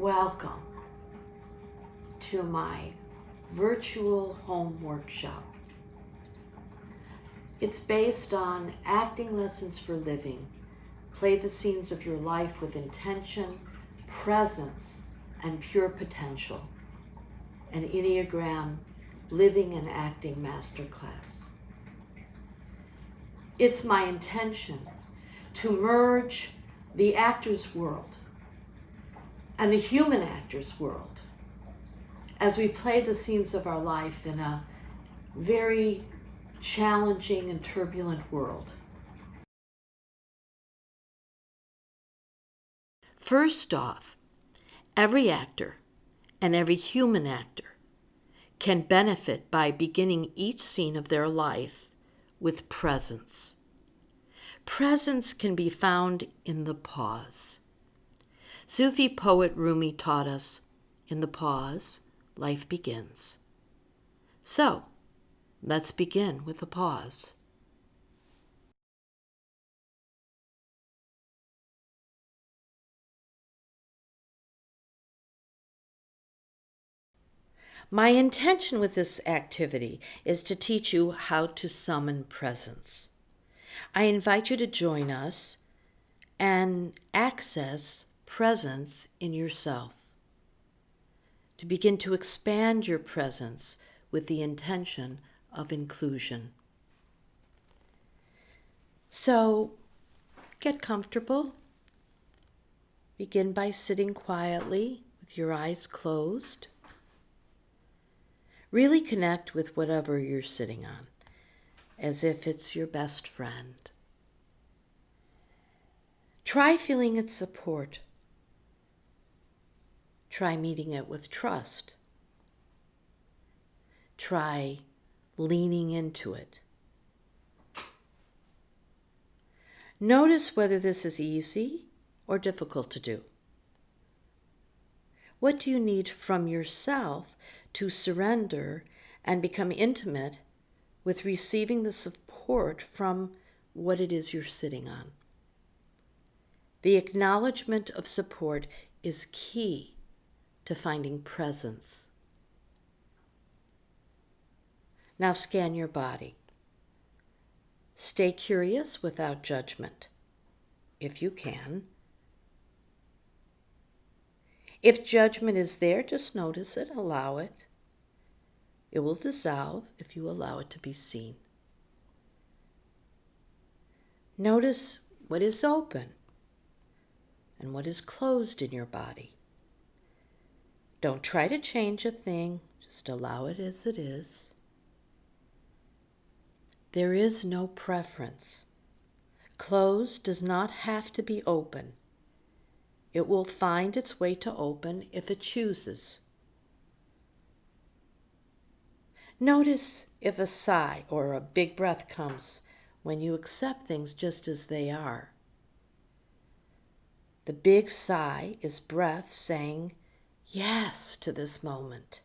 Welcome to my virtual home workshop. It's based on acting lessons for living. Play the scenes of your life with intention, presence, and pure potential. An Enneagram Living and Acting Masterclass. It's my intention to merge the actor's world and the human actor's world as we play the scenes of our life in a very challenging and turbulent world. First off, every actor and every human actor can benefit by beginning each scene of their life with presence. Presence can be found in the pause. Sufi poet Rumi taught us, in the pause, life begins. So, let's begin with the pause. My intention with this activity is to teach you how to summon presence. I invite you to join us and access presence in yourself, to begin to expand your presence with the intention of inclusion. So, get comfortable. Begin by sitting quietly with your eyes closed. Really connect with whatever you're sitting on, as if it's your best friend. Try feeling its support. Try meeting it with trust. Try leaning into it. Notice whether this is easy or difficult to do. What do you need from yourself to surrender and become intimate with receiving the support from what it is you're sitting on? The acknowledgement of support is key to finding presence. Now scan your body. Stay curious without judgment, if you can. If judgment is there, just notice it, allow it. It will dissolve if you allow it to be seen. Notice what is open and what is closed in your body. Don't try to change a thing, just allow it as it is. There is no preference. Closed does not have to be open. It will find its way to open if it chooses. Notice if a sigh or a big breath comes when you accept things just as they are. The big sigh is breath saying yes to this moment.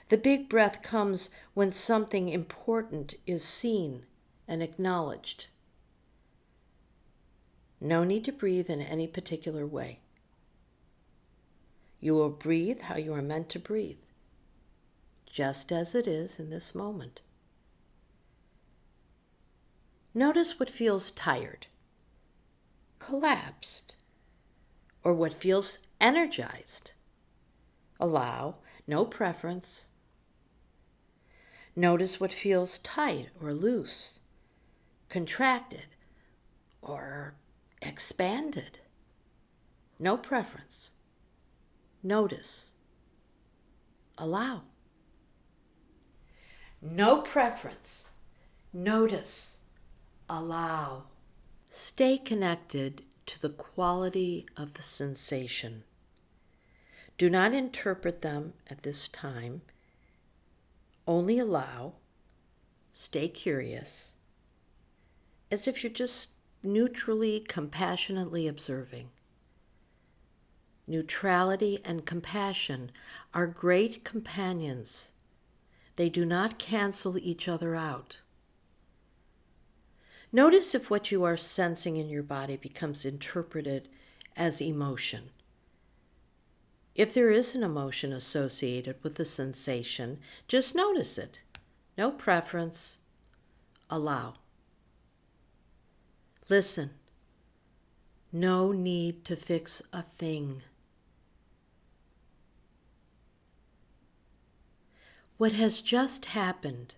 The big breath comes when something important is seen and acknowledged. No need to breathe in any particular way. You will breathe how you are meant to breathe, just as it is in this moment. Notice what feels tired, collapsed, or what feels energized. Allow, no preference. Notice what feels tight or loose, contracted, or expanded. No preference. Notice. Allow. No preference. Notice. Allow. Stay connected to the quality of the sensation. Do not interpret them at this time. Only allow. Stay curious, as if you're just neutrally, compassionately observing. Neutrality and compassion are great companions. They do not cancel each other out. Notice if what you are sensing in your body becomes interpreted as emotion. If there is an emotion associated with the sensation, just notice it. No preference. Allow. Listen. No need to fix a thing. What has just happened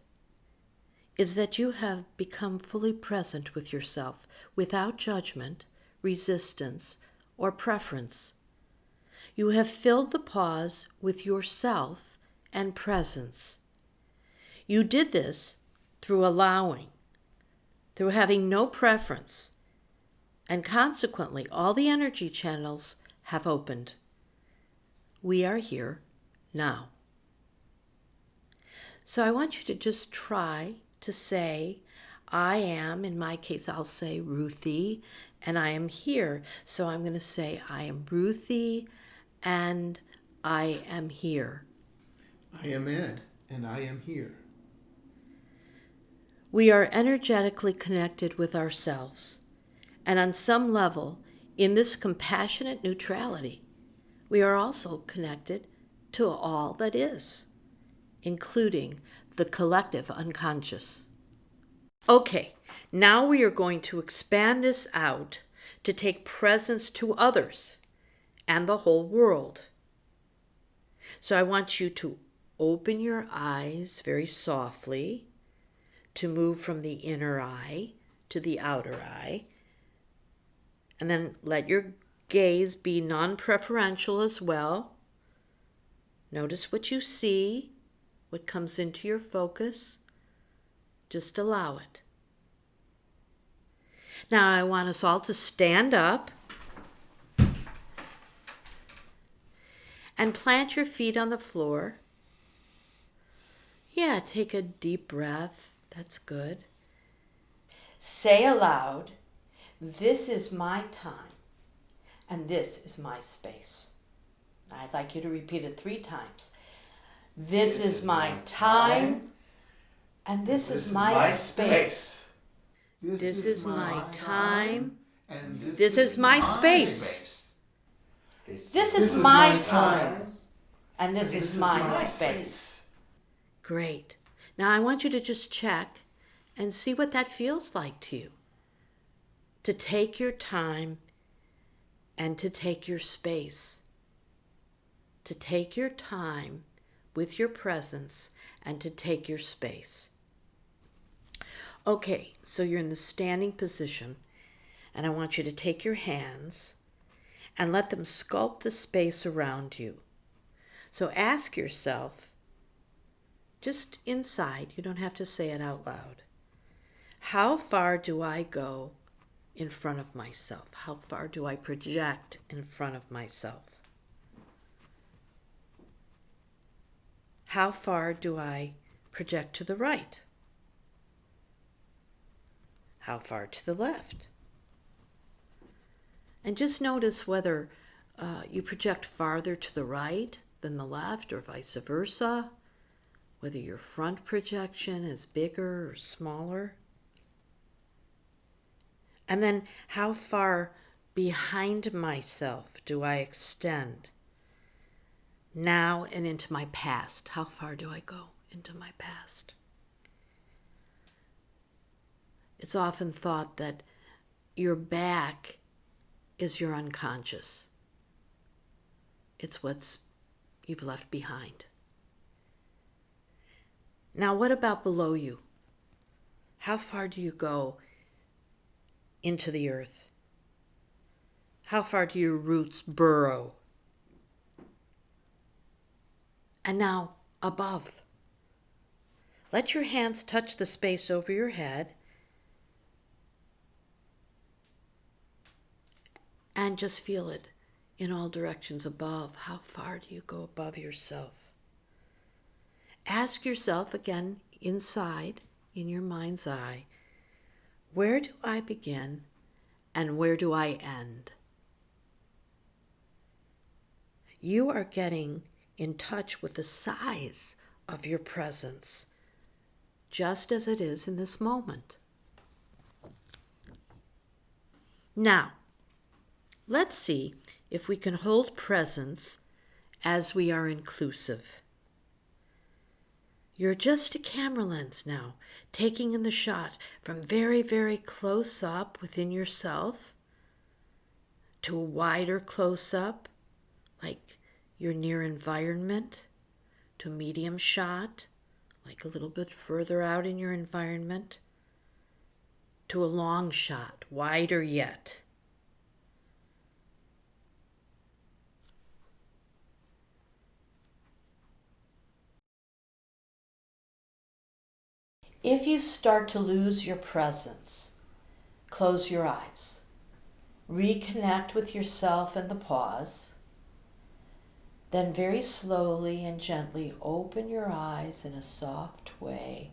is that you have become fully present with yourself without judgment, resistance, or preference. You have filled the pause with yourself and presence. You did this through allowing, through having no preference, and consequently all the energy channels have opened. We are here now. So I want you to just try to say, I am, in my case I'll say Ruthie, and I am here. So I'm going to say, I am Ruthie, and I am here. I am Ed, and I am here. We are energetically connected with ourselves, and on some level, in this compassionate neutrality, we are also connected to all that is, including the collective unconscious. Okay, now we are going to expand this out to take presence to others and the whole world. So I want you to open your eyes very softly, to move from the inner eye to the outer eye, and then let your gaze be non-preferential as well. Notice what you see, what comes into your focus. Just allow it. Now I want us all to stand up and plant your feet on the floor. Yeah, take a deep breath. That's good. Say aloud, this is my time and this is my space. I'd like you to repeat it 3 times. This is my time and this is my space. This is my time and this is my space. This is my time and this is my space. Great. Now I want you to just check and see what that feels like to you. To take your time and to take your space. To take your time with your presence and to take your space. Okay, so you're in the standing position, and I want you to take your hands and let them sculpt the space around you. So ask yourself, just inside, you don't have to say it out loud, how far do I go in front of myself? How far do I project in front of myself? How far do I project to the right? How far to the left? And just notice whether you project farther to the right than the left or vice versa, whether your front projection is bigger or smaller. And then how far behind myself do I extend? Now and into my past. How far do I go into my past? It's often thought that your back is your unconscious. It's what's you've left behind. Now, what about below you? How far do you go into the earth? How far do your roots burrow? And now, above. Let your hands touch the space over your head and just feel it in all directions above. How far do you go above yourself? Ask yourself again inside, in your mind's eye, where do I begin and where do I end? You are getting in touch with the size of your presence, just as it is in this moment. Now, let's see if we can hold presence as we are inclusive. You're just a camera lens now, taking in the shot from very, very close up within yourself to a wider close up, like your near environment, to a medium shot, like a little bit further out in your environment, to a long shot, wider yet. If you start to lose your presence, close your eyes. Reconnect with yourself and the pause. Then very slowly and gently open your eyes in a soft way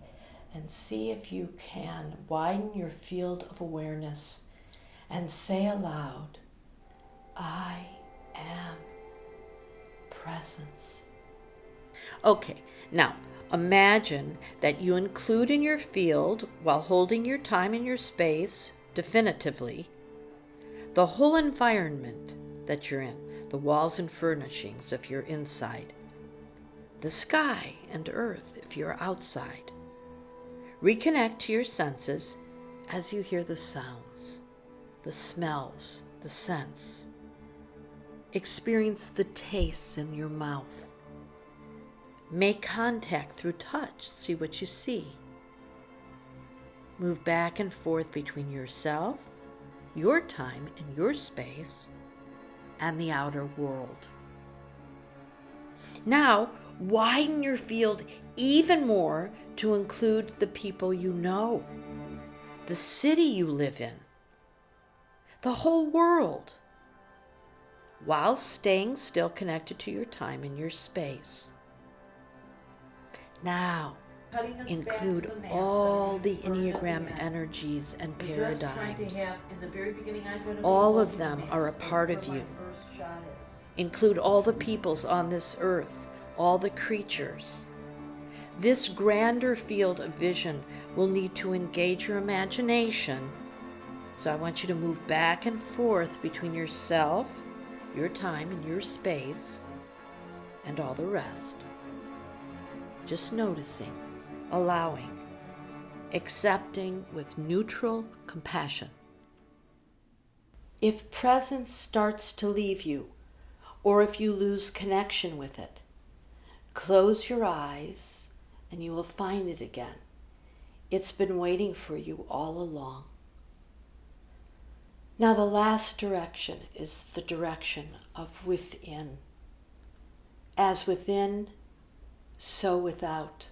and see if you can widen your field of awareness and say aloud, I am presence. Okay, now imagine that you include in your field, while holding your time and your space definitively, the whole environment that you're in, the walls and furnishings if you're inside, the sky and earth if you're outside. Reconnect to your senses as you hear the sounds, the smells, the scents. Experience the tastes in your mouth. Make contact through touch, see what you see. Move back and forth between yourself, your time and your space, and the outer world. Now, widen your field even more to include the people you know, the city you live in, the whole world, while staying still connected to your time and your space. Now, include all the Enneagram energies and paradigms. All of them are a part of you. Include all the peoples on this earth, all the creatures. This grander field of vision will need to engage your imagination. So I want you to move back and forth between yourself, your time and your space, and all the rest. Just noticing, allowing, accepting with neutral compassion. If presence starts to leave you, or if you lose connection with it, close your eyes and you will find it again. It's been waiting for you all along. Now the last direction is the direction of within. As within, so without.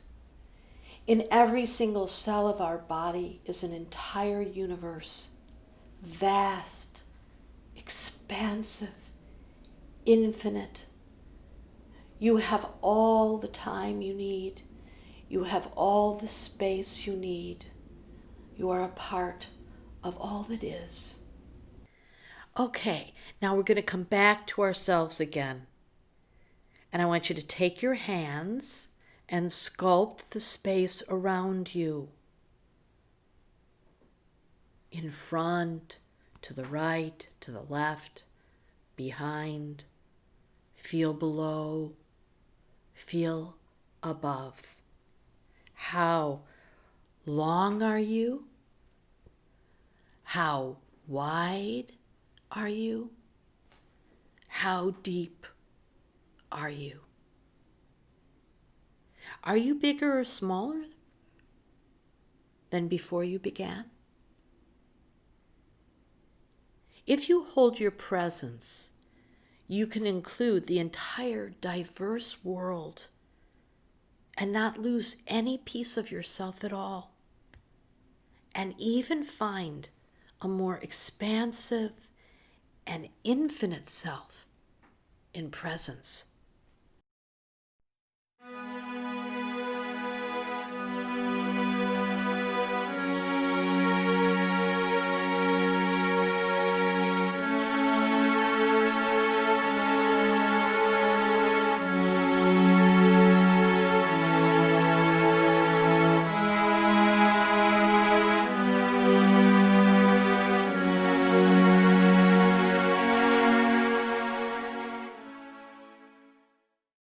In every single cell of our body is an entire universe, vast, expansive, infinite. You have all the time you need. You have all the space you need. You are a part of all that is. Okay, now we're going to come back to ourselves again. And I want you to take your hands and sculpt the space around you. In front, to the right, to the left, behind. Feel below. Feel above. How long are you? How wide are you? How deep are you? Are you bigger or smaller than before you began? If you hold your presence, you can include the entire diverse world and not lose any piece of yourself at all, and even find a more expansive and infinite self in presence.